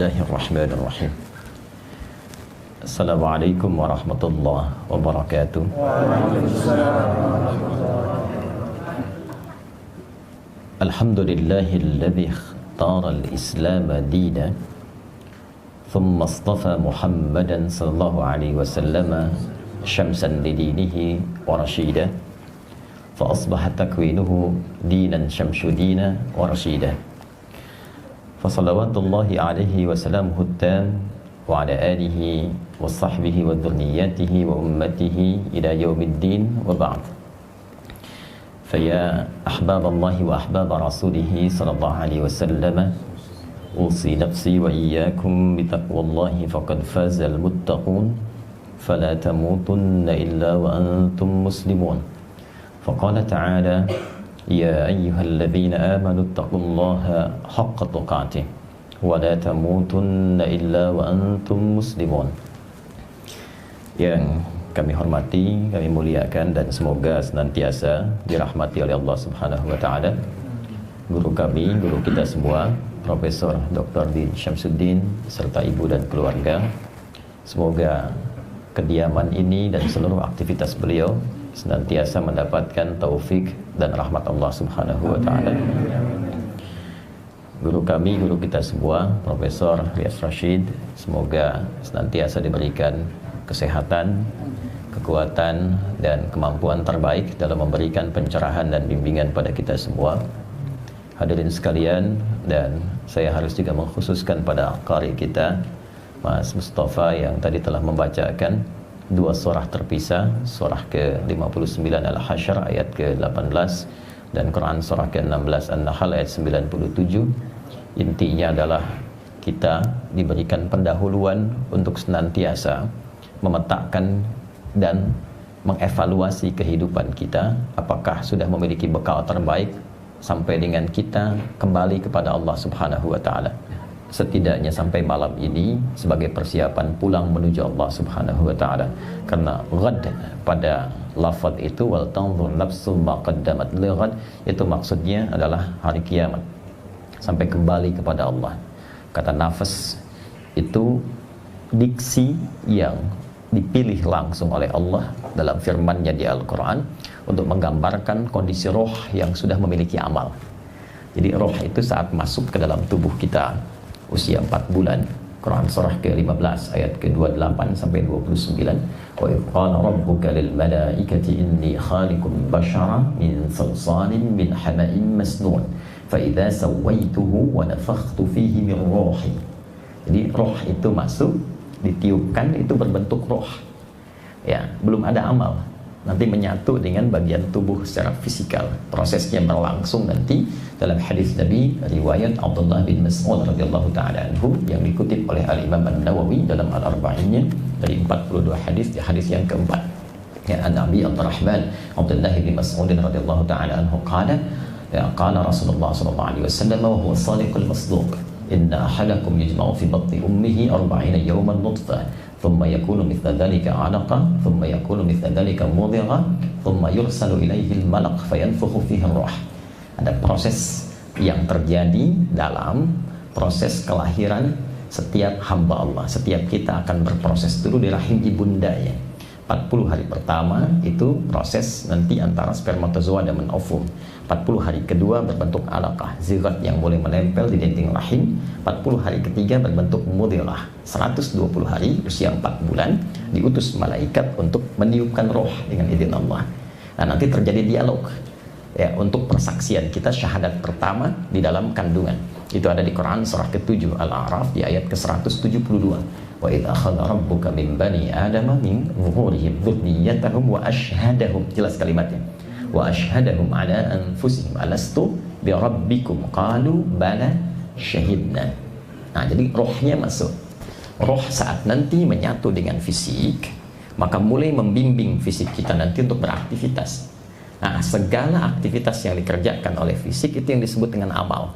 Bismillahirrahmanirrahim. Assalamualaikum warahmatullahi wabarakatuh. Alhamdulillahilladzi ikhtara al-Islam dina thumma istafa Muhammadan sallallahu alaihi wasallam syamsan lidinihi wa rashida fa asbaha takwinuhu dinan syamsudina wa rashida. Fasalawatullahi alaihi wa salamuhu tam wa ala alihi wa sahbihi wa dhurniyyatihi wa ummatihi ila yaumiddin wa ba'd. Faya ahbaballahi wa ahbab rasulihi sallallahu alaihi wasallam, usi nafsi wa iyyakum bitaqwallahi faqad fazal muttaqun fala tamutunna illa wa antum muslimun. Faqala ta'ala ya ayyuhalladzina amanu taqullaha haqqa tuqatih wa la tamutunna illa wa antum muslimun. Yang kami hormati, kami muliakan, dan semoga senantiasa dirahmati oleh Allah Subhanahu wa taala. Guru kami, guru kita semua, Profesor Dr. Din Syamsuddin serta ibu dan keluarga. Semoga kediaman ini dan seluruh aktivitas beliau senantiasa mendapatkan taufik dan rahmat Allah Subhanahu wa taala. Guru kami, guru kita semua, Profesor Rias Rashid, semoga senantiasa diberikan kesehatan, kekuatan, dan kemampuan terbaik dalam memberikan pencerahan dan bimbingan pada kita semua. Hadirin sekalian, dan saya harus juga mengkhususkan pada qari kita Mas Mustafa yang tadi telah membacakan dua surah terpisah, surah ke-59 Al-Hasyr ayat ke-18 dan Quran surah ke-16 An-Nahl ayat 97. Intinya adalah kita diberikan pendahuluan untuk senantiasa memetakan dan mengevaluasi kehidupan kita, apakah sudah memiliki bekal terbaik sampai dengan kita kembali kepada Allah Subhanahu wa taala. Setidaknya sampai malam ini sebagai persiapan pulang menuju Allah Subhanahu wa taala. Karena ghad pada lafaz itu wal tanzur nafsu ma qaddamat li ghad, itu maksudnya adalah hari kiamat. Sampai kembali kepada Allah. Kata nafas itu diksi yang dipilih langsung oleh Allah dalam firman-Nya di Al-Qur'an untuk menggambarkan kondisi roh yang sudah memiliki amal. Jadi roh itu saat masuk ke dalam tubuh kita usia 4 bulan. Quran surah ke-15 ayat ke-28 sampai 29. Wa qala rabbuka lil malaikati inni khaliqun bashara min salsalin min hama'in masnun fa idza sawaituhu wa nafakhtu fihi min ruhi. Jadi roh itu masuk, ditiupkan, itu berbentuk roh. Ya, belum ada amal. Nanti menyatu dengan bagian tubuh secara fisikal. Prosesnya berlangsung nanti dalam hadis Nabi riwayat Abdullah bin Mas'ud radhiyallahu taala anhu yang dikutip oleh Al-Imam An-Nawawi dalam Al-Arba'innya dari 42 hadis, di hadis yang keempat. Ya, Nabi Abdurrahman Abdullah bin Mas'ud radhiyallahu taala anhu qala ya qala Rasulullah sallallahu alaihi wasallam wa huwa shadiqul masduq inna ahadakum yajma'u fi batni ummihi 40 yawman nutfah thumma yakunu mithla dhalika 'alaqa thumma yakunu mithla dhalika mudghah thumma yursalu ilaihi al-malak fayanfukhu fihi ar-ruh. Ada proses yang terjadi dalam proses kelahiran setiap hamba Allah. Setiap kita akan berproses dulu di rahim ibundanya. 40 hari pertama itu proses nanti antara spermatozoa dan ovum. 40 hari kedua berbentuk alaqah, zigot yang boleh menempel di dinding rahim. 40 hari ketiga berbentuk mudghah. 120 hari usia 4 bulan diutus malaikat untuk meniupkan roh dengan izin Allah. Nah, nanti terjadi dialog ya untuk persaksian kita syahadat pertama di dalam kandungan. Itu ada di Quran surah ke-7 Al-A'raf di ayat ke-172. Wa idz akhadha rabbuka min bani adama min zuhurihim dzurriyyatahum wa ashhadahum, jelas kalimatnya. Wa ashhadahum ala anfusihim alastu bi rabbikum qalu bala syahidna. Nah, jadi rohnya masuk. Roh saat nanti menyatu dengan fisik, maka mulai membimbing fisik kita nanti untuk beraktivitas. Nah, segala aktivitas yang dikerjakan oleh fisik itu yang disebut dengan amal.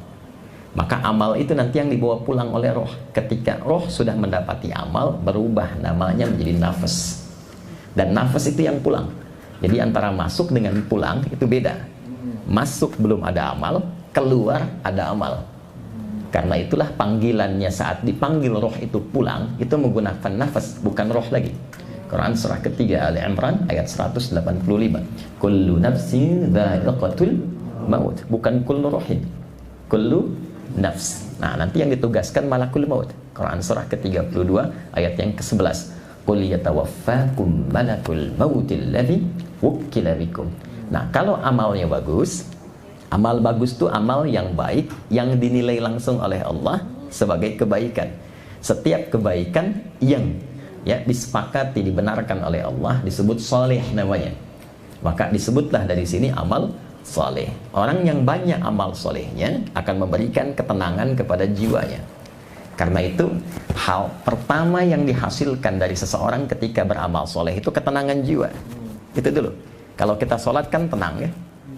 Maka amal itu nanti yang dibawa pulang oleh roh. Ketika roh sudah mendapati amal, berubah namanya menjadi nafas. Dan nafas itu yang pulang. Jadi antara masuk dengan pulang itu beda. Masuk belum ada amal, keluar ada amal. Karena itulah panggilannya saat dipanggil roh itu pulang, itu menggunakan nafas, bukan roh lagi. Quran surah ketiga Ali Imran ayat 185. Kullu nafsin dha'iqatul maut, bukan kullu rohin, kullu nafs. Nah, nanti yang ditugaskan malakul maut. Quran surah ke-32 ayat yang ke-11. Qul yatawaffakum malakul mautil ladzi wukkila bikum. Nah, kalau amalnya bagus, amal bagus itu amal yang baik yang dinilai langsung oleh Allah sebagai kebaikan. Setiap kebaikan yang disepakati dibenarkan oleh Allah disebut soleh namanya. Maka disebutlah dari sini amal soleh. Orang yang banyak amal solehnya akan memberikan ketenangan kepada jiwanya. Karena itu hal pertama yang dihasilkan dari seseorang ketika beramal soleh itu ketenangan jiwa. Itu dulu. Kalau kita sholat kan tenang ya,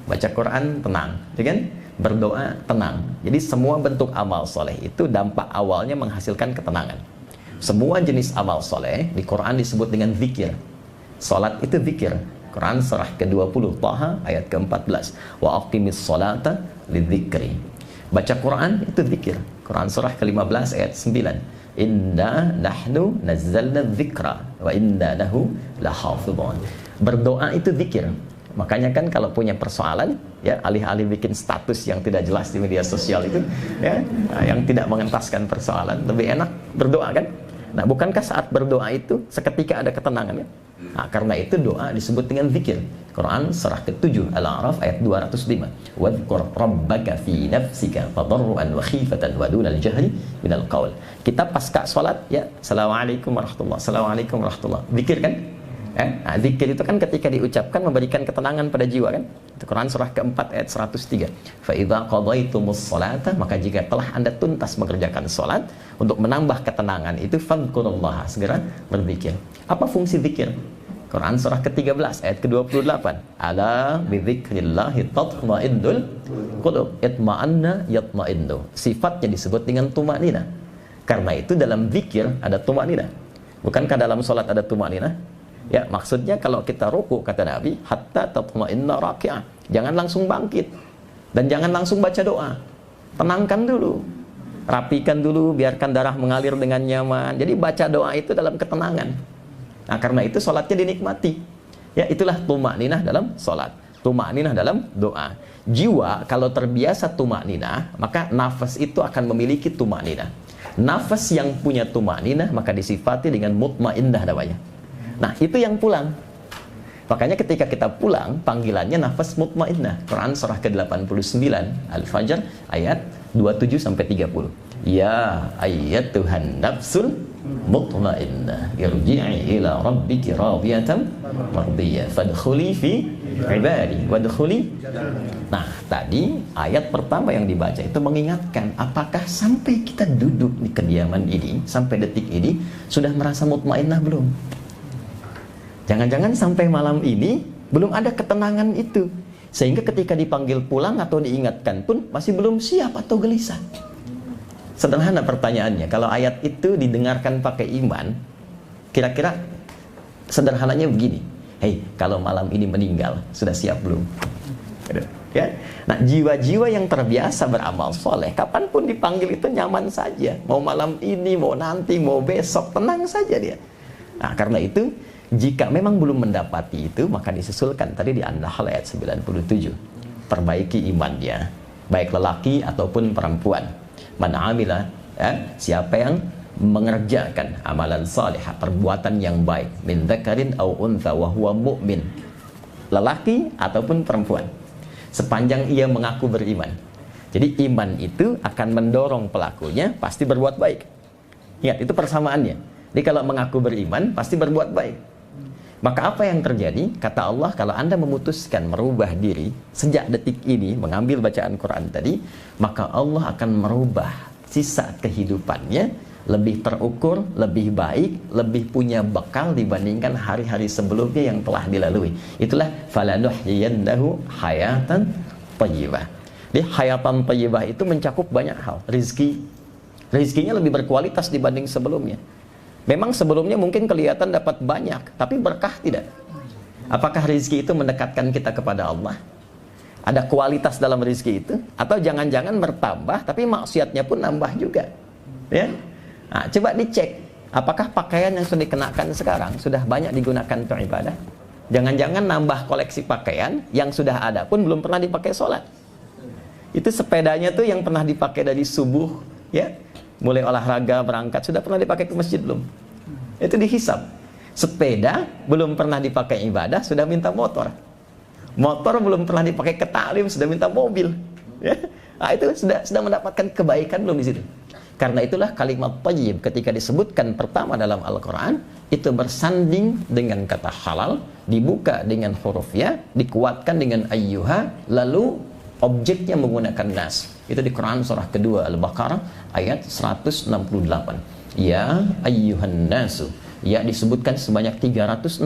baca Quran tenang, ya kan? Berdoa tenang. Jadi semua bentuk amal soleh itu dampak awalnya menghasilkan ketenangan. Semua jenis amal soleh di Quran disebut dengan zikir. Sholat itu zikir. Quran surah ke-20 Taha ayat ke-14. Wa aqimis sholata lidzikri. Baca Quran itu zikir. Quran surah ke-15 ayat 9. Inna nahnu nazzalna dzikra wa inna lahu lahafidhun. Berdoa itu zikir. Makanya kan kalau punya persoalan, ya alih-alih bikin status yang tidak jelas di media sosial itu, ya, yang tidak mengentaskan persoalan, lebih enak berdoa kan? Nah, bukankah saat berdoa itu seketika ada ketenangan ya? Nah, karena itu doa disebut dengan zikir. Quran surah ke-7 Al-A'raf ayat 205. Wadhkur rabbaka fi nafsika tadarruan wa khifatan wa dunal jahri minal qaul. Kita pasca salat ya, assalamualaikum warahmatullahi, assalamualaikum warahmatullahi. Zikir kan? Nah, zikir itu kan ketika diucapkan memberikan ketenangan pada jiwa kan? Itu Quran surah ke-4 ayat 103. Fa idza qadaitumus sholata, maka jika telah Anda tuntas mengerjakan salat untuk menambah ketenangan itu fadhkurullaha, segera berzikir. Apa fungsi zikir? Quran surah ke-13 ayat ke-28. Ala bidzikrillahi tatma'innul qulub. Itma'anna yatma'innu. Sifatnya disebut dengan tumanina. Karena itu dalam zikir ada tumanina. Bukankah dalam salat ada tumanina? Ya, maksudnya kalau kita ruku kata Nabi, hatta tatma'inna raki'ah. Jangan langsung bangkit dan jangan langsung baca doa. Tenangkan dulu. Rapikan dulu, biarkan darah mengalir dengan nyaman. Jadi baca doa itu dalam ketenangan. Nah, karena itu sholatnya dinikmati. Ya, itulah tumakninah dalam sholat. Tumakninah dalam doa. Jiwa kalau terbiasa tumakninah, maka nafas itu akan memiliki tumakninah. Nafas yang punya tumakninah maka disifati dengan mutmainnah namanya. Nah, itu yang pulang. Makanya ketika kita pulang, panggilannya nafas mutmainnah. Quran surah ke-89 Al-Fajr ayat 27 sampai 30. Ya ayyatuhan nafsul mutmainnah irji'i ila rabbiki radiyatan mardiyah fadkhuli fi ibadi wadkhuli. Nah, tadi ayat pertama yang dibaca itu mengingatkan apakah sampai kita duduk di kediaman ini, sampai detik ini sudah merasa mutmainnah belum? Jangan-jangan sampai malam ini belum ada ketenangan itu, sehingga ketika dipanggil pulang atau diingatkan pun masih belum siap atau gelisah. Sederhana pertanyaannya, kalau ayat itu didengarkan pakai iman, kira-kira sederhananya begini, hei, kalau malam ini meninggal, sudah siap belum? Ya? Nah, jiwa-jiwa yang terbiasa beramal soleh, kapanpun dipanggil itu nyaman saja. Mau malam ini, mau nanti, mau besok, tenang saja dia. Nah, karena itu, jika memang belum mendapati itu, maka disusulkan tadi di An-Nahl ayat 97. Perbaiki imannya, baik lelaki ataupun perempuan. Man amila, siapa yang mengerjakan amalan salihah, perbuatan yang baik, min dzakarin au untha wa huwa mu'min, lelaki ataupun perempuan, sepanjang ia mengaku beriman. Jadi iman itu akan mendorong pelakunya pasti berbuat baik. Ingat, itu persamaannya. Jadi kalau mengaku beriman pasti berbuat baik. Maka apa yang terjadi? Kata Allah, kalau Anda memutuskan merubah diri sejak detik ini, mengambil bacaan Quran tadi, maka Allah akan merubah sisa kehidupannya lebih terukur, lebih baik, lebih punya bekal dibandingkan hari-hari sebelumnya yang telah dilalui. Itulah falanuhyiyannahu hayatan thayyibah. Jadi hayatan thayyibah itu mencakup banyak hal. Rizkinya lebih berkualitas dibanding sebelumnya. Memang sebelumnya mungkin kelihatan dapat banyak, tapi berkah tidak. Apakah rezeki itu mendekatkan kita kepada Allah? Ada kualitas dalam rezeki itu, atau jangan-jangan bertambah tapi maksiatnya pun nambah juga. Ya. Nah, coba dicek, apakah pakaian yang sudah dikenakan sekarang sudah banyak digunakan untuk ibadah? Jangan-jangan nambah koleksi pakaian yang sudah ada pun belum pernah dipakai sholat. Itu sepedanya tuh yang pernah dipakai dari subuh, ya, mulai olahraga berangkat, sudah pernah dipakai ke masjid belum? Itu dihisab. Sepeda belum pernah dipakai ibadah sudah minta motor. Motor belum pernah dipakai ke taklim sudah minta mobil. Ya. Nah, itu sudah mendapatkan kebaikan belum di situ? Karena itulah kalimat thayyib ketika disebutkan pertama dalam Al-Quran itu bersanding dengan kata halal, dibuka dengan huruf ya, dikuatkan dengan ayyuha, lalu objeknya menggunakan nas. Itu di Quran surah kedua Al-Baqarah ayat 168. Ya ayyuhan nasu. Ya disebutkan sebanyak 361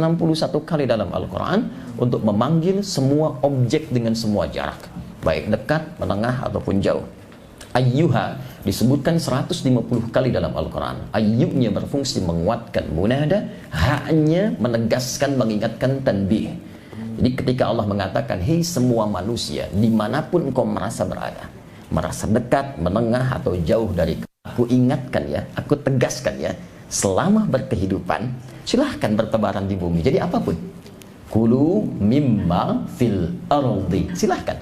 kali dalam Al-Quran untuk memanggil semua objek dengan semua jarak, baik dekat, menengah, ataupun jauh. Ayyuha disebutkan 150 kali dalam Al-Quran. Ayyunya berfungsi menguatkan munada, haknya menegaskan, mengingatkan tanbih. Jadi ketika Allah mengatakan, hei semua manusia, dimanapun kau merasa berada, merasa dekat, menengah, atau jauh dari aku ingatkan ya, aku tegaskan ya, selama berkehidupan silahkan bertebaran di bumi, jadi apapun. Kulu mimma fil ardi, silahkan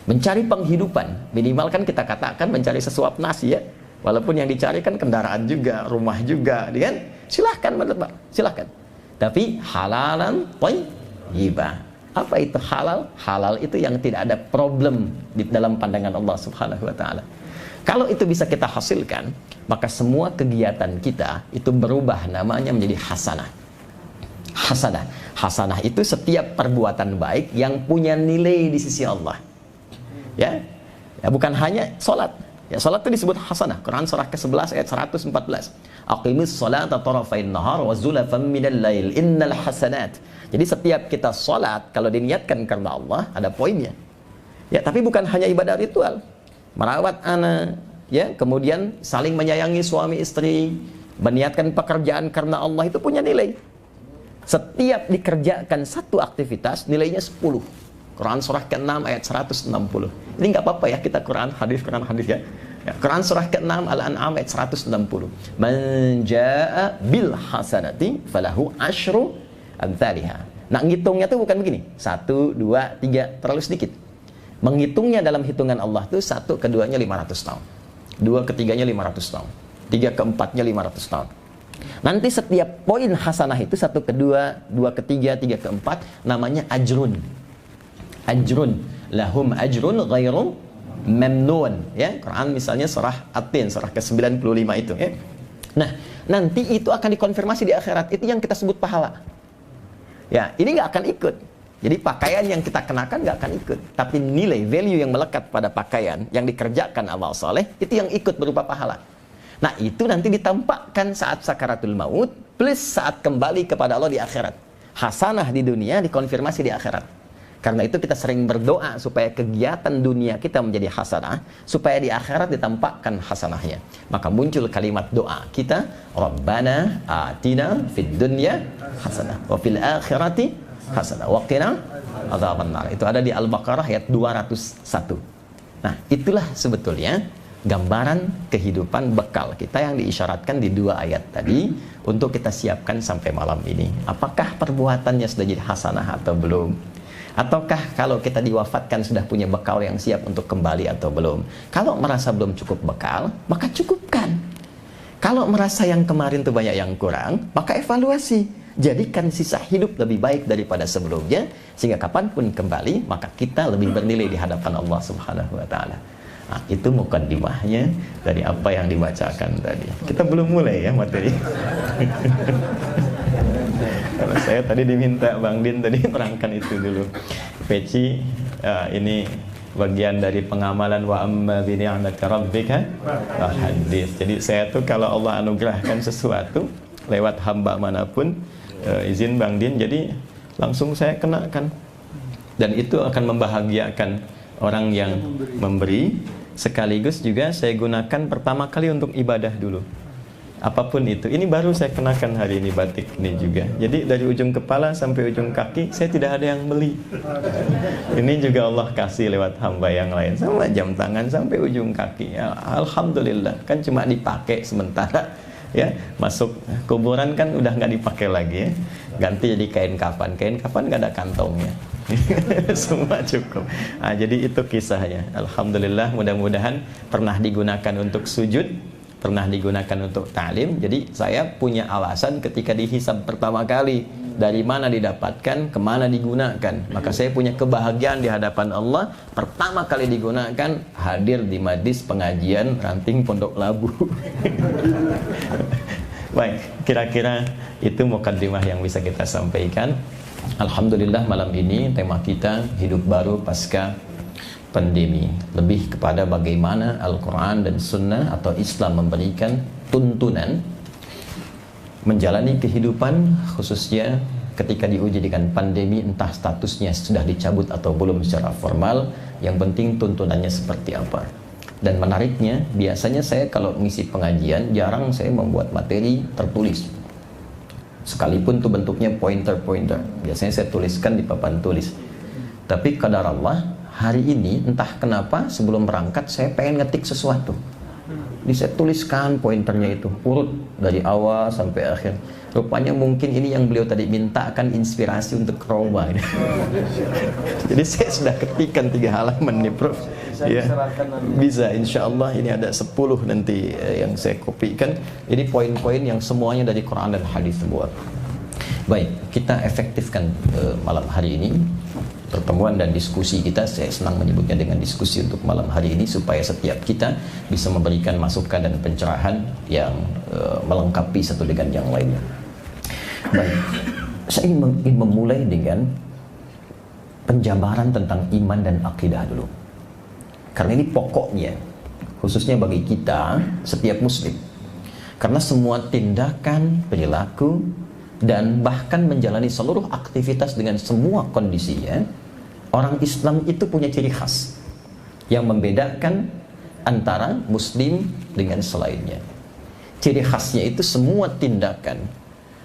mencari penghidupan. Minimal kan kita katakan mencari sesuap nasi ya, walaupun yang dicari kan kendaraan juga, rumah juga, kan? Silahkan bertebar, silahkan. Tapi halalan thayyiban. Apa itu halal? Halal itu yang tidak ada problem di dalam pandangan Allah Subhanahu wa taala. Kalau itu bisa kita hasilkan, maka semua kegiatan kita itu berubah namanya menjadi hasanah. Hasanah. Hasanah itu setiap perbuatan baik yang punya nilai di sisi Allah. Ya, bukan hanya sholat. Ya, sholat itu disebut hasanah. Quran surah ke-11 ayat 114. Aqimis sholata tarafain nahar wa zulafan minal lail innal hasanat. Jadi setiap kita sholat, kalau diniatkan karena Allah, ada poinnya. Ya, tapi bukan hanya ibadah ritual. Merawat anak, ya, kemudian saling menyayangi suami istri, meniatkan pekerjaan karena Allah, itu punya nilai. Setiap dikerjakan satu aktivitas, nilainya 10. Quran surah ke-6 ayat 160. Ini nggak apa-apa ya kita Quran hadis ya. Quran surah ke-6 Al-An'am ayat 160. Man jaa'a bil hasanati falahu asyru amsalihha. Nah, ngitungnya tuh bukan begini. 1, 2, 3, terlalu sedikit. Menghitungnya dalam hitungan Allah tuh 1 keduanya 500 tahun. 2 ketiganya 500 tahun. 3 keempatnya 500 tahun. Nanti setiap poin hasanah itu 1 kedua, 2 ketiga, 3 keempat namanya ajrun. Ajrun, lahum ajrun ghairu mamnun. Ya, Quran misalnya surah At-Tin, surah ke-95 itu, ya. Nah, nanti itu akan dikonfirmasi di akhirat. Itu yang kita sebut pahala. Ya, ini nggak akan ikut. Jadi pakaian yang kita kenakan nggak akan ikut. Tapi nilai, value yang melekat pada pakaian yang dikerjakan amal soleh, itu yang ikut berupa pahala. Nah, itu nanti ditampakkan saat sakaratul maut, plus saat kembali kepada Allah di akhirat. Hasanah di dunia dikonfirmasi di akhirat. Karena itu kita sering berdoa supaya kegiatan dunia kita menjadi hasanah, supaya di akhirat ditampakkan hasanahnya. Maka muncul kalimat doa kita, Rabbana atina fid dunya hasanah wa fil akhirati hasanah wa qina adzabannar. Itu ada di Al-Baqarah ayat 201. Nah, itulah sebetulnya gambaran kehidupan bekal kita yang diisyaratkan di 2 ayat tadi untuk kita siapkan sampai malam ini. Apakah perbuatannya sudah jadi hasanah atau belum? Ataukah kalau kita diwafatkan sudah punya bekal yang siap untuk kembali atau belum? Kalau merasa belum cukup bekal, maka cukupkan. Kalau merasa yang kemarin itu banyak yang kurang, maka evaluasi. Jadikan sisa hidup lebih baik daripada sebelumnya, sehingga kapanpun kembali, maka kita lebih bernilai di hadapan Allah Subhanahu wa ta'ala. Nah, itu mukaddimahnya dari apa yang dibacakan tadi. Kita belum mulai ya materi. Kalau saya tadi diminta Bang Din tadi terangkan itu dulu. Peci, ini bagian dari pengamalan wa amma bi ni'mati rabbika hadits. Jadi saya tuh kalau Allah anugerahkan sesuatu lewat hamba manapun, izin Bang Din, jadi langsung saya kenakan. Dan itu akan membahagiakan orang yang memberi, sekaligus juga saya gunakan pertama kali untuk ibadah dulu. Apapun itu, ini baru saya kenakan hari ini batik ini juga. Jadi dari ujung kepala sampai ujung kaki saya tidak ada yang beli. Ini juga Allah kasih lewat hamba yang lain, sama jam tangan sampai ujung kaki. Ya, alhamdulillah, kan cuma dipakai sementara. Ya, masuk kuburan kan udah nggak dipakai lagi ya. Ganti jadi kain kafan nggak ada kantongnya. Semua cukup. Nah, jadi itu kisahnya. Alhamdulillah, mudah-mudahan pernah digunakan untuk sujud, pernah digunakan untuk ta'lim. Jadi saya punya alasan ketika dihisab pertama kali, dari mana didapatkan, kemana digunakan. Maka saya punya kebahagiaan di hadapan Allah, pertama kali digunakan hadir di majlis pengajian Ranting Pondok Labu. Baik, kira-kira itu mukaddimah yang bisa kita sampaikan. Alhamdulillah, malam ini tema kita hidup baru pasca pandemi, lebih kepada bagaimana Al-Quran dan Sunnah atau Islam memberikan tuntunan menjalani kehidupan, khususnya ketika diuji dengan pandemi, entah statusnya sudah dicabut atau belum secara formal, yang penting tuntunannya seperti apa. Dan menariknya, biasanya saya kalau mengisi pengajian jarang saya membuat materi tertulis, sekalipun itu bentuknya pointer-pointer. Biasanya saya tuliskan di papan tulis. Tapi qadar Allah, hari ini entah kenapa sebelum berangkat saya pengen ngetik sesuatu. Jadi saya tuliskan pointernya itu, urut dari awal sampai akhir. Rupanya mungkin ini yang beliau tadi minta akan inspirasi untuk Roma. Jadi saya sudah ketikkan 3 halaman nih, Prof. Ya, bisa, insya Allah ini ada 10 nanti yang saya kopikan. Jadi poin-poin yang semuanya dari Quran dan hadis semua. Baik, kita efektifkan malam hari ini pertemuan dan diskusi kita. Saya senang menyebutnya dengan diskusi untuk malam hari ini, supaya setiap kita bisa memberikan masukan dan pencerahan yang melengkapi satu dengan yang lainnya. Baik, saya ingin memulai dengan penjabaran tentang iman dan akidah dulu, karena ini pokoknya, khususnya bagi kita setiap muslim. Karena semua tindakan, perilaku, dan bahkan menjalani seluruh aktivitas dengan semua kondisinya, orang Islam itu punya ciri khas yang membedakan antara muslim dengan selainnya. Ciri khasnya itu semua tindakan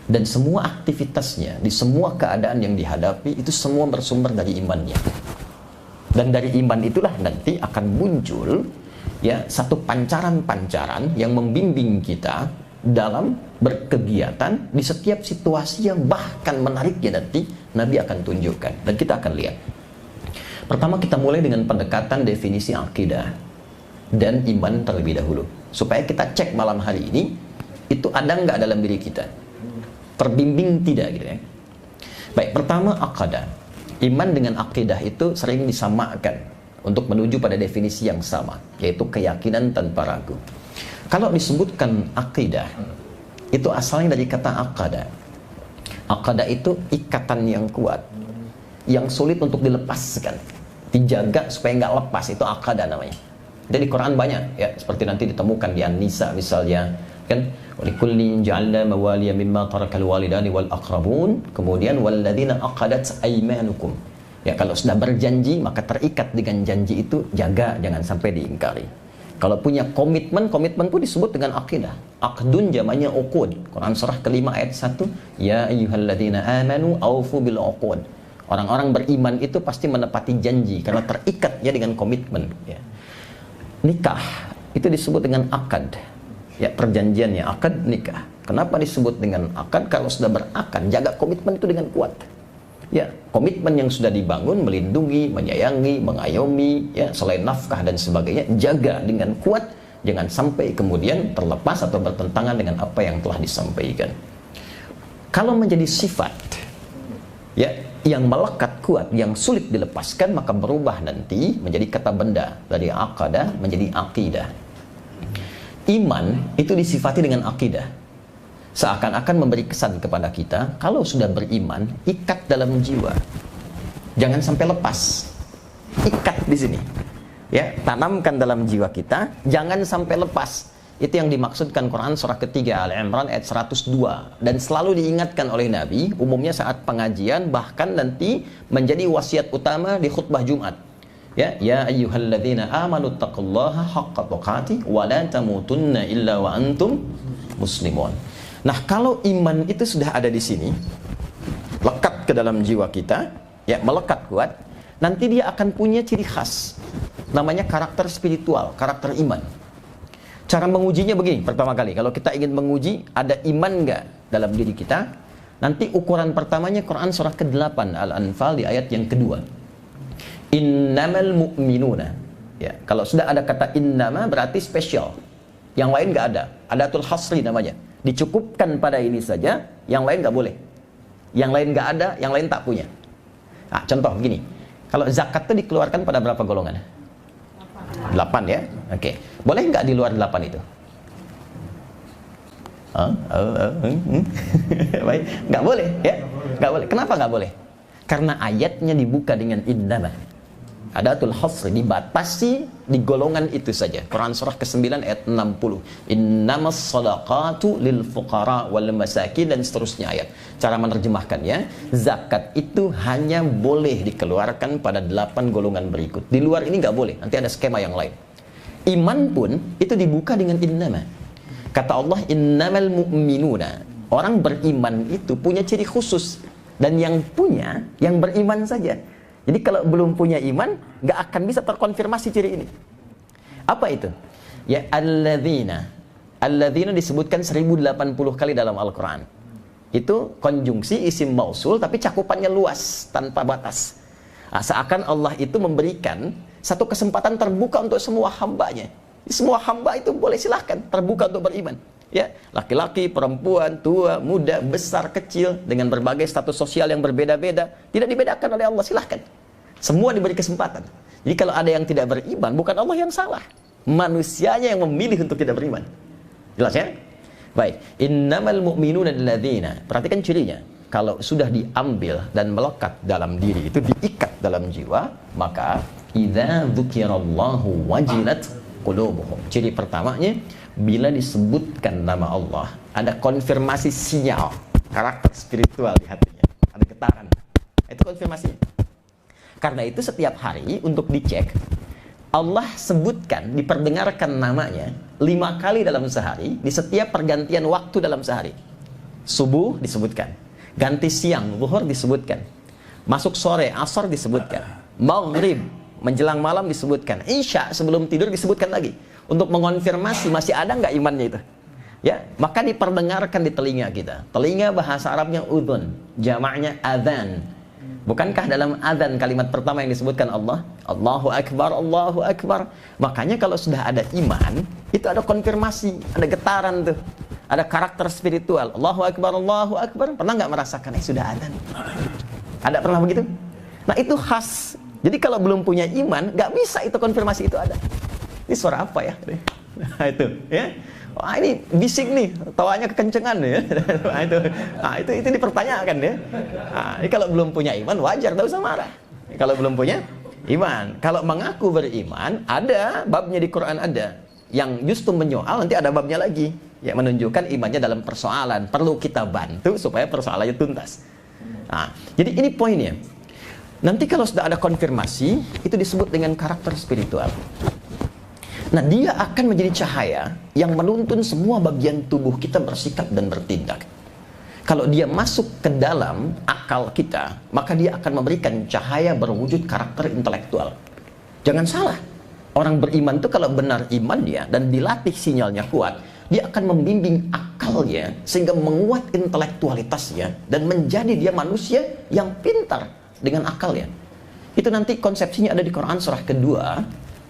dan semua aktivitasnya di semua keadaan yang dihadapi itu semua bersumber dari imannya. Dan dari iman itulah nanti akan muncul ya satu pancaran-pancaran yang membimbing kita dalam berkegiatan di setiap situasi yang bahkan menariknya nanti Nabi akan tunjukkan dan kita akan lihat. Pertama, kita mulai dengan pendekatan definisi akidah dan iman terlebih dahulu, supaya kita cek malam hari ini itu ada nggak dalam diri kita, terbimbing tidak gitu ya. Baik, pertama akidah. Iman dengan akidah itu sering disamakan untuk menuju pada definisi yang sama, yaitu keyakinan tanpa ragu. Kalau disebutkan akidah, itu asalnya dari kata aqada. Aqada itu ikatan yang kuat, yang sulit untuk dilepaskan, dijaga supaya nggak lepas, itu aqada namanya. Jadi Quran banyak ya, seperti nanti ditemukan di An-Nisa misalnya, kan, walikullin ja'alna mawaliya mimma tarakal walidani wal aqrabun, kemudian walladzina aqadat aymanukum. Ya, kalau sudah berjanji maka terikat dengan janji itu, jaga, jangan sampai diingkari. Kalau punya komitmen, komitmen pun disebut dengan akidah. Aqdun jamannya uqud. Quran surah kelima ayat 1, ya ayyuhalladzina amanu aufu bil uqud. Orang-orang beriman itu pasti menepati janji karena terikatnya dengan komitmen ya. Nikah itu disebut dengan akad. Ya, perjanjiannya akad nikah. Kenapa disebut dengan akad? Kalau sudah berakad, jaga komitmen itu dengan kuat. Ya, komitmen yang sudah dibangun, melindungi, menyayangi, mengayomi, ya, selain nafkah dan sebagainya, jaga dengan kuat, jangan sampai kemudian terlepas atau bertentangan dengan apa yang telah disampaikan. Kalau menjadi sifat, ya, yang melekat kuat, yang sulit dilepaskan, maka berubah nanti menjadi kata benda, dari aqadah menjadi aqidah. Iman itu disifati dengan aqidah. Seakan-akan memberi kesan kepada kita, kalau sudah beriman, ikat dalam jiwa, jangan sampai lepas, ikat di sini, ya, tanamkan dalam jiwa kita, jangan sampai lepas. Itu yang dimaksudkan Quran surah ketiga Al-Imran ayat 102, dan selalu diingatkan oleh Nabi, umumnya saat pengajian, bahkan nanti menjadi wasiat utama di khutbah Jumat. Ya ayyuhalladzina amanu taqullaha haqqa tuqatih wa la tamutunna illa wa antum muslimun. Nah, kalau iman itu sudah ada di sini, lekat ke dalam jiwa kita, ya melekat kuat, nanti dia akan punya ciri khas. Namanya karakter spiritual, karakter iman. Cara mengujinya begini, pertama kali, kalau kita ingin menguji ada iman nggak dalam diri kita, nanti ukuran pertamanya Quran surah ke-8 Al-Anfal di ayat yang kedua. Innamal mu'minuna. Ya, kalau sudah ada kata innama berarti spesial. Yang lain nggak ada. Adatul hasri namanya. Dicukupkan pada ini saja, yang lain nggak boleh. Yang lain nggak ada, yang lain tak punya. Nah, contoh begini. Kalau zakat itu dikeluarkan pada berapa golongan? 8 ya. Oke. Boleh nggak di luar 8 itu? Baik, nggak boleh ya. Nggak boleh. Kenapa nggak boleh? Karena ayatnya dibuka dengan innama. Adatul hasri, dibatasi di golongan itu saja. Quran surah ke-9 ayat 60. Innamas sadaqatu lil fuqara wal masakin, dan seterusnya ayat. Cara menerjemahkannya, zakat itu hanya boleh dikeluarkan pada 8 golongan berikut. Di luar ini nggak boleh, nanti ada skema yang lain. Iman pun itu dibuka dengan innama. Kata Allah, innamal mu'minuna. Orang beriman itu punya ciri khusus, dan yang punya yang beriman saja. Jadi kalau belum punya iman, nggak akan bisa terkonfirmasi ciri ini. Apa itu? Ya, alladzina. Alladzina disebutkan 1080 kali dalam Al-Quran. Itu konjungsi isim mausul, tapi cakupannya luas, tanpa batas. Nah, seakan Allah itu memberikan satu kesempatan terbuka untuk semua hambanya. Semua hamba itu boleh silahkan, terbuka untuk beriman. Ya, laki-laki, perempuan, tua, muda, besar, kecil, dengan berbagai status sosial yang berbeda-beda, tidak dibedakan oleh Allah, silahkan. Semua diberi kesempatan. Jadi kalau ada yang tidak beriman, bukan Allah yang salah, manusianya yang memilih untuk tidak beriman. Jelas ya? Baik, innamal mu'minuna alladzina. Perhatikan cirinya. Kalau sudah diambil dan melekat dalam diri, itu diikat dalam jiwa, maka idza dzukirallahu wajilat qulubuhum. Ciri pertamanya, bila disebutkan nama Allah, ada konfirmasi sinyal karakter spiritual di hatinya, ada getaran. Itu konfirmasinya. Karena itu setiap hari untuk dicek, Allah sebutkan, diperdengarkan namanya 5 kali dalam sehari, di setiap pergantian waktu dalam sehari. Subuh disebutkan, ganti siang, zuhur disebutkan, masuk sore, asar disebutkan, maghrib, menjelang malam disebutkan, isya sebelum tidur disebutkan lagi, untuk mengonfirmasi masih ada nggak imannya itu. Ya, maka diperdengarkan di telinga kita. Telinga bahasa Arabnya udhun, jamaknya adzan. Bukankah dalam adzan kalimat pertama yang disebutkan Allah, Allahu Akbar, Allahu Akbar. Makanya kalau sudah ada iman, itu ada konfirmasi, ada getaran tuh, ada karakter spiritual. Allahu Akbar, Allahu Akbar. Pernah nggak merasakan sudah adzan? Ada pernah begitu? Nah, itu khas. Jadi kalau belum punya iman, nggak bisa itu konfirmasi itu ada. Ini suara apa ya? Nah, itu, ya. Wah, ini bising nih, tawanya kekencengan ya. Nah, itu dipertanyakan ya. Nah, ini kalau belum punya iman wajar, tak usah marah. Kalau belum punya iman, kalau mengaku beriman, ada babnya di Quran ada. Yang justru menyoal, nanti ada babnya lagi, yang menunjukkan imannya dalam persoalan. Perlu kita bantu supaya persoalannya tuntas. Nah, jadi ini poinnya. Nanti kalau sudah ada konfirmasi, itu disebut dengan karakter spiritual. Nah, dia akan menjadi cahaya yang menuntun semua bagian tubuh kita bersikap dan bertindak. Kalau dia masuk ke dalam akal kita, maka dia akan memberikan cahaya berwujud karakter intelektual. Jangan salah, orang beriman itu kalau benar imannya dan dilatih sinyalnya kuat, dia akan membimbing akalnya sehingga menguat intelektualitasnya dan menjadi dia manusia yang pintar dengan akalnya. Itu nanti konsepsinya ada di Quran surah kedua,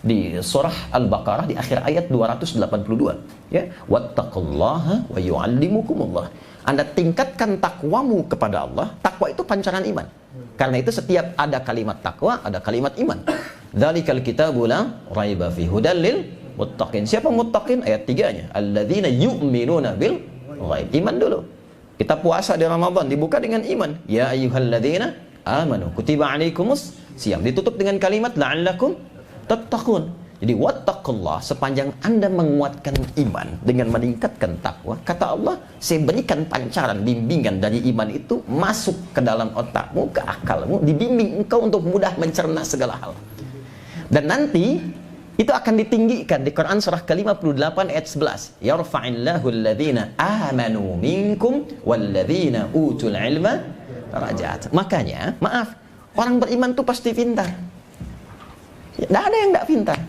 di surah Al-Baqarah di akhir ayat 282, ya, wattaqullaha wa yu'allimukumullah. Anda tingkatkan takwamu kepada Allah. Takwa itu pancaran iman. Karena itu setiap ada kalimat takwa, ada kalimat iman. Dzalikal kitabu la raiba fi hudal lil muttaqin. Siapa muttaqin? Ayat 3-nya. Alladzina yu'minuna bil ghaib. Iman dulu. Kita puasa di Ramadan dibuka dengan iman. Ya ayyuhalladzina amanu kutiba alaikumus siyam. Ditutup dengan kalimat la'allakum tattaqun. Jadi wattaqullah, sepanjang Anda menguatkan iman dengan meningkatkan takwa, kata Allah, saya berikan pancaran bimbingan dari iman itu masuk ke dalam otakmu, ke akalmu, dibimbing engkau untuk mudah mencerna segala hal. Dan nanti itu akan ditinggikan di Quran surah ke-58 ayat 11. Yarfa'illahu alladhina amanu minkum walladhina utul ilma darajat. Makanya, maaf, orang beriman tuh pasti pintar. Tidak ada yang tidak pintar.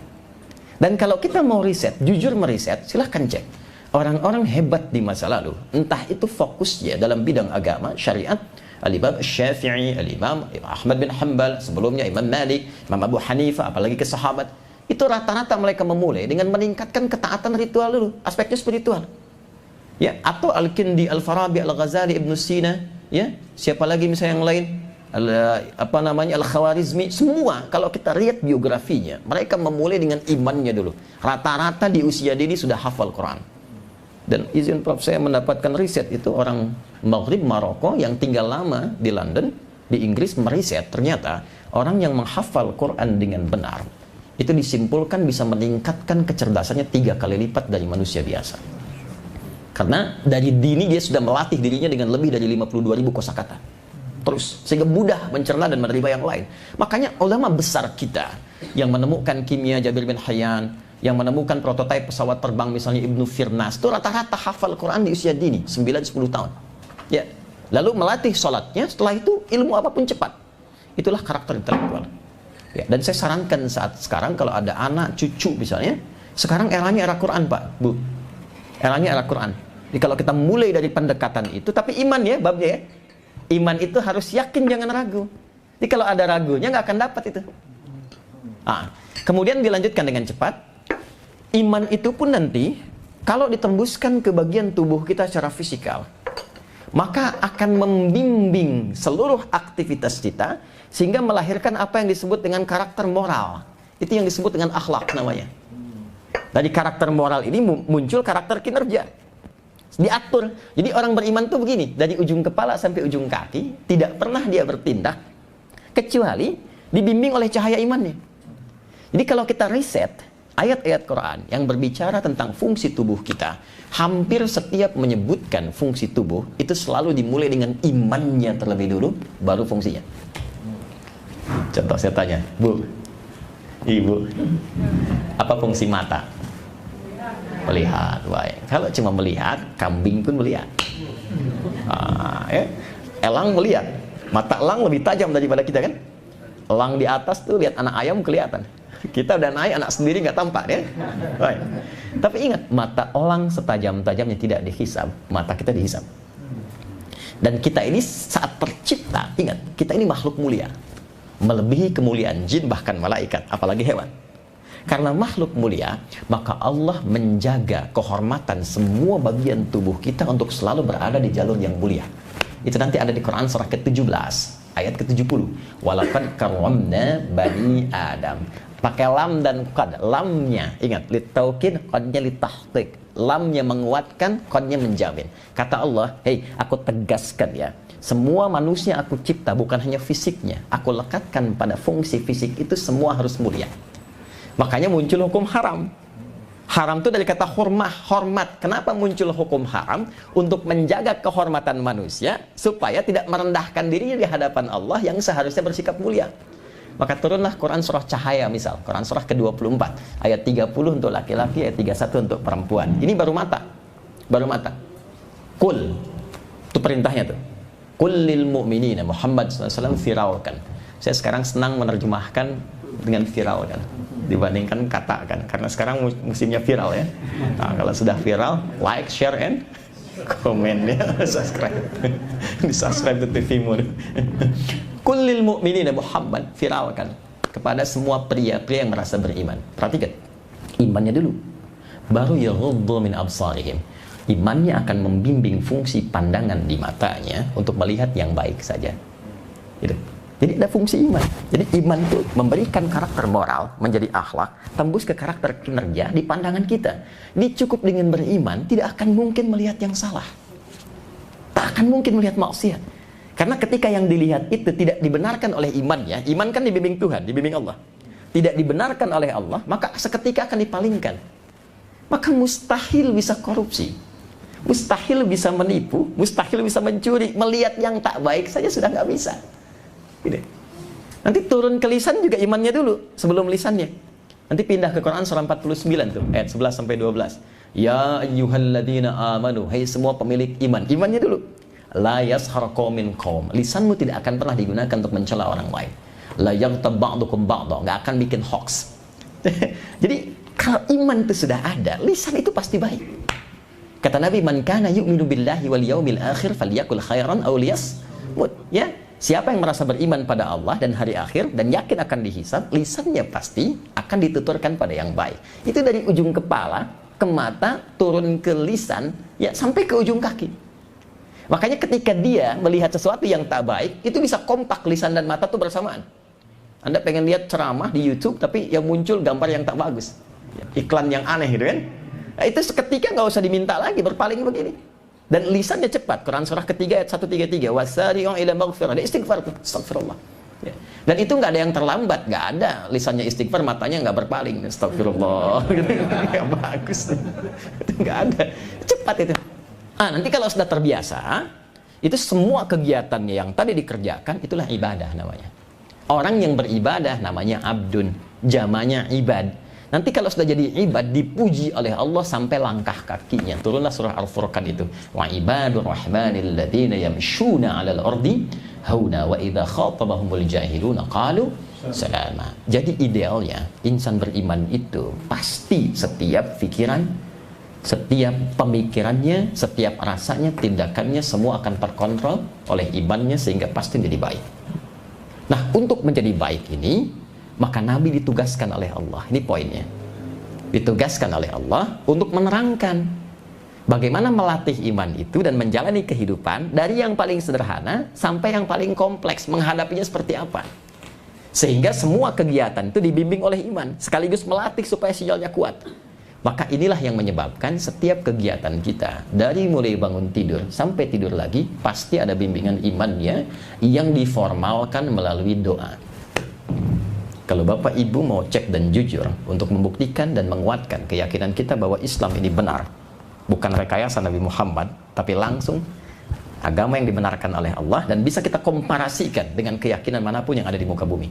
Dan kalau kita mau riset, jujur meriset, silahkan cek. Orang-orang hebat di masa lalu, entah itu fokusnya dalam bidang agama, syariat, Al-Imam Syafi'i, Al-Imam Ahmad bin Hanbal, sebelumnya Imam Malik, Imam Abu Hanifah, apalagi ke sahabat. Itu rata-rata mereka memulai dengan meningkatkan ketaatan ritual dulu, aspeknya spiritual. Ya, atau Al-Kindi, Al-Farabi, Al-Ghazali, Ibn Sina, ya, siapa lagi misalnya yang lain? Al-Khawarizmi, semua kalau kita lihat biografinya, mereka memulai dengan imannya dulu. Rata-rata di usia dini sudah hafal Quran. Dan izin Prof, saya mendapatkan riset itu orang Maghrib Maroko yang tinggal lama di London, di Inggris, meriset ternyata orang yang menghafal Quran dengan benar itu disimpulkan bisa meningkatkan kecerdasannya 3 kali lipat dari manusia biasa. Karena dari dini dia sudah melatih dirinya dengan lebih dari 52.000 kosakata. Terus, sehingga mudah mencerna dan menerima yang lain. Makanya ulama besar kita yang menemukan kimia Jabir bin Hayyan, yang menemukan prototipe pesawat terbang misalnya Ibnu Firnas, itu rata-rata hafal Quran di usia dini, 9-10 tahun. Ya. Lalu melatih sholatnya, setelah itu ilmu apapun cepat. Itulah karakter intelektual. Ya, dan saya sarankan saat sekarang kalau ada anak, cucu misalnya, sekarang eranya era Quran Pak, Bu. Eranya era Quran. Jadi kalau kita mulai dari pendekatan itu, tapi iman ya, babnya ya. Iman itu harus yakin, jangan ragu. Jadi kalau ada ragunya nggak akan dapat itu. Kemudian dilanjutkan dengan cepat. Iman itu pun nanti kalau ditembuskan ke bagian tubuh kita secara fisikal, maka akan membimbing seluruh aktivitas kita sehingga melahirkan apa yang disebut dengan karakter moral. Itu yang disebut dengan akhlak namanya. Dari karakter moral ini muncul karakter kinerja. Diatur. Jadi orang beriman tuh begini, dari ujung kepala sampai ujung kaki tidak pernah dia bertindak kecuali dibimbing oleh cahaya imannya. Jadi kalau kita riset ayat-ayat Quran yang berbicara tentang fungsi tubuh kita, hampir setiap menyebutkan fungsi tubuh itu selalu dimulai dengan imannya terlebih dulu, baru fungsinya. Contoh saya tanya, Bu, Ibu, apa fungsi mata? Melihat, baik. Kalau cuma melihat, kambing pun melihat. Elang melihat. Mata elang lebih tajam daripada kita kan? Elang di atas tuh lihat anak ayam kelihatan. Kita udah naik, anak sendiri nggak tampak ya. Baik. Tapi ingat, mata elang setajam-tajamnya tidak dihisab, mata kita dihisab. Dan kita ini saat tercipta, ingat, kita ini makhluk mulia, melebihi kemuliaan jin bahkan malaikat, apalagi hewan. Karena makhluk mulia, maka Allah menjaga kehormatan semua bagian tubuh kita untuk selalu berada di jalur yang mulia. Itu nanti ada di Quran surah ke-17 ayat ke-70. Walaqad karramna bani Adam. Pakai lam dan qad. Lamnya, ingat, litaukid, qadnya litahqiq. Lamnya menguatkan, qadnya menjamin. Kata Allah, hei, aku tegaskan ya, semua manusia aku cipta bukan hanya fisiknya, aku lekatkan pada fungsi fisik itu semua harus mulia. Makanya muncul hukum haram. Haram itu dari kata hormat. Kenapa muncul hukum haram? Untuk menjaga kehormatan manusia supaya tidak merendahkan dirinya di hadapan Allah yang seharusnya bersikap mulia. Maka turunlah Quran surah Cahaya misal, Quran surah ke-24 ayat 30 untuk laki-laki, ayat 31 untuk perempuan. Ini baru mata. Baru mata. Qul. Itu perintahnya tuh. Qul lil mu'minina, Muhammad SAW firalkan. Saya sekarang senang menerjemahkan dengan viral kan, dibandingkan kata kan, karena sekarang musimnya viral ya. Nah, kalau sudah viral, like, share, and comment ya, subscribe. Di subscribe ke TV-mu. Kullil mu'minina Muhammad, viralkan kepada semua pria-pria yang merasa beriman. Perhatikan, imannya dulu, baru yaghuddu min absarihim. Imannya akan membimbing fungsi pandangan di matanya untuk melihat yang baik saja. Gitu. Jadi ada fungsi iman. Jadi iman itu memberikan karakter moral menjadi akhlak, tembus ke karakter kinerja di pandangan kita. Ini cukup dengan beriman, tidak akan mungkin melihat yang salah. Tak akan mungkin melihat maksiat. Karena ketika yang dilihat itu tidak dibenarkan oleh imannya, iman kan dibimbing Tuhan, dibimbing Allah. Tidak dibenarkan oleh Allah, maka seketika akan dipalingkan. Maka mustahil bisa korupsi. Mustahil bisa menipu, mustahil bisa mencuri, melihat yang tak baik saja sudah nggak bisa. Gitu. Nanti turun ke lisan juga imannya dulu sebelum lisannya. Nanti pindah ke Quran surah 49 tuh, ayat 11 sampai 12. Ya ayyuhalladzina amanu, hai semua pemilik iman. Imannya dulu. La yashar qaumin qaum. Lisanmu tidak akan pernah digunakan untuk mencela orang lain. La yaghtab ba'dukum ba'dha, enggak akan bikin hoax. Jadi kalau iman itu sudah ada, lisan itu pasti baik. Kata Nabi, man kana yu'minu billahi wal yaumil akhir falyakul khairan aw liyasmut. Ya, siapa yang merasa beriman pada Allah dan hari akhir dan yakin akan dihisab, lisannya pasti akan dituturkan pada yang baik. Itu dari ujung kepala ke mata, turun ke lisan, ya sampai ke ujung kaki. Makanya ketika dia melihat sesuatu yang tak baik, itu bisa kompak lisan dan mata tuh bersamaan. Anda pengen lihat ceramah di YouTube, tapi yang muncul gambar yang tak bagus, iklan yang aneh gitu kan. Nah, itu seketika nggak usah diminta lagi, berpaling begini. Dan lisannya cepat. Quran surah ketiga ayat 133, wasari'u ila maghfirah. Ada istighfar tuh, astagfirullah. Ya. Dan itu nggak ada yang terlambat, nggak ada. Lisannya istighfar, matanya nggak berpaling, astagfirullah. Gitu. Nggak bagus. Itu nggak ada. Cepat itu. Nanti kalau sudah terbiasa, itu semua kegiatannya yang tadi dikerjakan, itulah ibadah namanya. Orang yang beribadah namanya abdun, jamanya ibad. Nanti kalau sudah jadi ibad, dipuji oleh Allah sampai langkah kakinya. Turunlah surah Al-Furqan itu. Wa ibadur rahmanil ladzina yamshuna 'alal ardi hauna wa idza khatabahumul jahiluna qalu salama. Jadi idealnya insan beriman itu pasti setiap pikiran, setiap pemikirannya, setiap rasanya, tindakannya semua akan terkontrol oleh imannya sehingga pasti menjadi baik. Nah, untuk menjadi baik ini, maka Nabi ditugaskan oleh Allah. Ini poinnya. Ditugaskan oleh Allah untuk menerangkan bagaimana melatih iman itu dan menjalani kehidupan dari yang paling sederhana sampai yang paling kompleks, menghadapinya seperti apa. Sehingga semua kegiatan itu dibimbing oleh iman, sekaligus melatih supaya sinyalnya kuat. Maka inilah yang menyebabkan setiap kegiatan kita, dari mulai bangun tidur sampai tidur lagi, pasti ada bimbingan imannya yang diformalkan melalui doa. Kalau Bapak Ibu mau cek dan jujur untuk membuktikan dan menguatkan keyakinan kita bahwa Islam ini benar, bukan rekayasa Nabi Muhammad, tapi langsung agama yang dibenarkan oleh Allah dan bisa kita komparasikan dengan keyakinan manapun yang ada di muka bumi.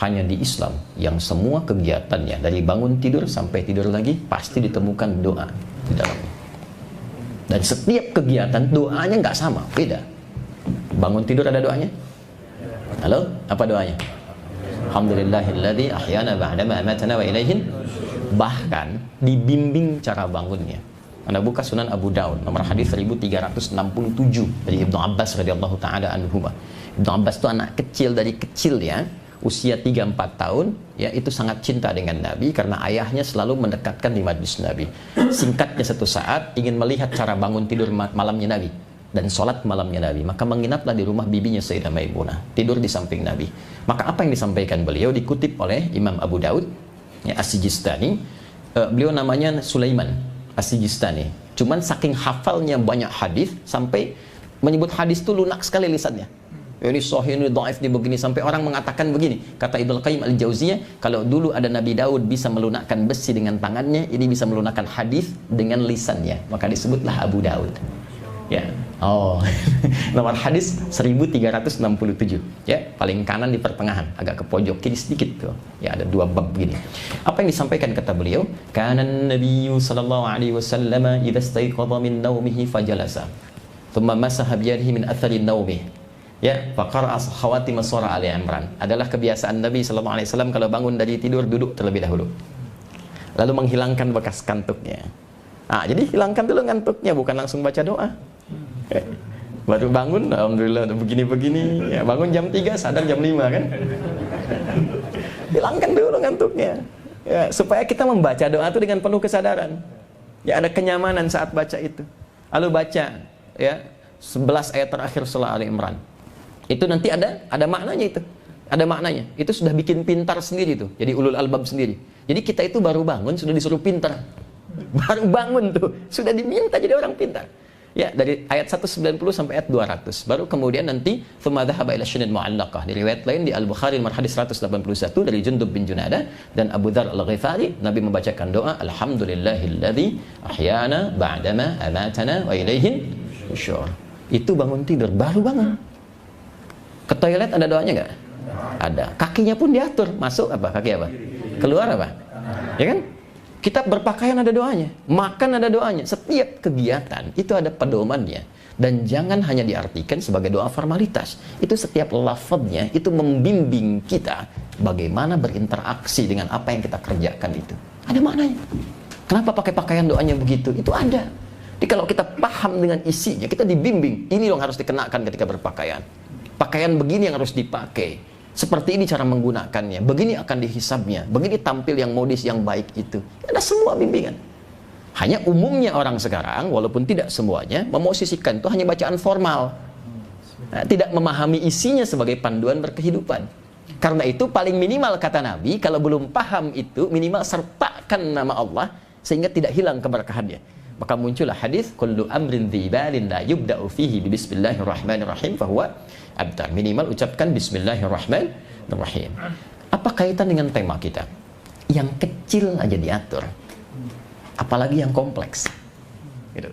Hanya di Islam yang semua kegiatannya dari bangun tidur sampai tidur lagi pasti ditemukan doa di dalamnya. Dan setiap kegiatan doanya nggak sama, beda. Bangun tidur ada doanya? Halo, apa doanya? Alhamdulillahilladzi ahyana ba'dama amatana wa ilaihin. Bahkan dibimbing cara bangunnya. Anda buka Sunan Abu Daud nomor hadis 1367 dari Ibnu Abbas radhiyallahu taala anhuma. Ibnu Abbas itu anak kecil, dari kecil ya, usia 3-4 tahun ya, itu sangat cinta dengan Nabi karena ayahnya selalu mendekatkan di majlis Nabi. Singkatnya, satu saat ingin melihat cara bangun tidur malamnya Nabi dan sholat malamnya Nabi, maka menginaplah di rumah bibinya Sayyidah Maimunah, tidur di samping Nabi. Maka apa yang disampaikan beliau dikutip oleh Imam Abu Daud ya, As-Sijistani. Beliau namanya Sulaiman As-Sijistani. Cuman saking hafalnya banyak hadis sampai menyebut hadis itu lunak sekali lisannya. Ini sahih, ini dhaif, ini begini, sampai orang mengatakan begini. Kata Ibnu Qayyim Al-Jauziyah, kalau dulu ada Nabi Daud bisa melunakkan besi dengan tangannya, ini bisa melunakkan hadis dengan lisannya. Maka disebutlah Abu Daud. Ya. Oh. Nomor hadis 1367. Ya, paling kanan di pertengahan, agak ke pojok kiri sedikit tuh. Ya, ada 2 bab begini. Apa yang disampaikan kata beliau? Kana an-nabiyyu sallallahu alaihi wasallam idza istayqadha min nawmihi fajalasa. Thumma masaha bi yadihi min athari nawmihi. Ya, faqara'a khawatim surah Ali Imran. Adalah kebiasaan Nabi sallallahu alaihi wasallam kalau bangun dari tidur duduk terlebih dahulu. Lalu menghilangkan bekas kantuknya. Jadi hilangkan dulu ngantuknya, bukan langsung baca doa. Baru bangun, alhamdulillah begini-begini ya, bangun jam 3, sadar jam 5 kan. Hilangkan dulu ngantuknya ya, supaya kita membaca doa itu dengan penuh kesadaran ya, ada kenyamanan saat baca itu. Lalu baca ya 11 ayat terakhir surah Ali Imran. Itu nanti ada maknanya itu. Ada maknanya. Itu sudah bikin pintar sendiri tuh. Jadi ulul albab sendiri. Jadi kita itu baru bangun sudah disuruh pintar. Baru bangun tuh sudah diminta jadi orang pintar. Ya, dari ayat 190 sampai ayat 200. Baru kemudian nanti thumma dhahaba ila syunid mu'allaqah. Di riwayat lain di Al-Bukhari nomor hadis 181 dari Jundub bin Junadah dan Abu Dzar Al-Ghifari, Nabi membacakan doa alhamdulillahilladzi ahyana ba'dama amatana wa ilaihin nusyur. Itu bangun tidur, baru bangun. Ke toilet ada doanya enggak? Ada. Kakinya pun diatur. Masuk apa? Kaki apa? Keluar apa? Ya kan? Kita berpakaian ada doanya, makan ada doanya. Setiap kegiatan itu ada pedomannya. Dan jangan hanya diartikan sebagai doa formalitas. Itu setiap lafadznya itu membimbing kita bagaimana berinteraksi dengan apa yang kita kerjakan itu. Ada maknanya. Kenapa pakai pakaian doanya begitu? Itu ada. Jadi kalau kita paham dengan isinya, kita dibimbing. Ini yang harus dikenakan ketika berpakaian. Pakaian begini yang harus dipakai. Seperti ini cara menggunakannya. Begini akan dihisabnya. Begini tampil yang modis yang baik itu. Ada semua bimbingan. Hanya umumnya orang sekarang, walaupun tidak semuanya, memosisikan itu hanya bacaan formal. Nah, tidak memahami isinya sebagai panduan berkehidupan. Karena itu paling minimal kata Nabi, kalau belum paham itu, minimal sertakan nama Allah, sehingga tidak hilang keberkahannya. Maka muncullah hadis kullu amrin dzibalin la yubda'u fihi bismillahirrahmanirrahim fahuwa abtar. Minimal ucapkan bismillahirrahmanirrahim. Apa kaitan dengan tema kita? Yang kecil aja diatur, apalagi yang kompleks gitu.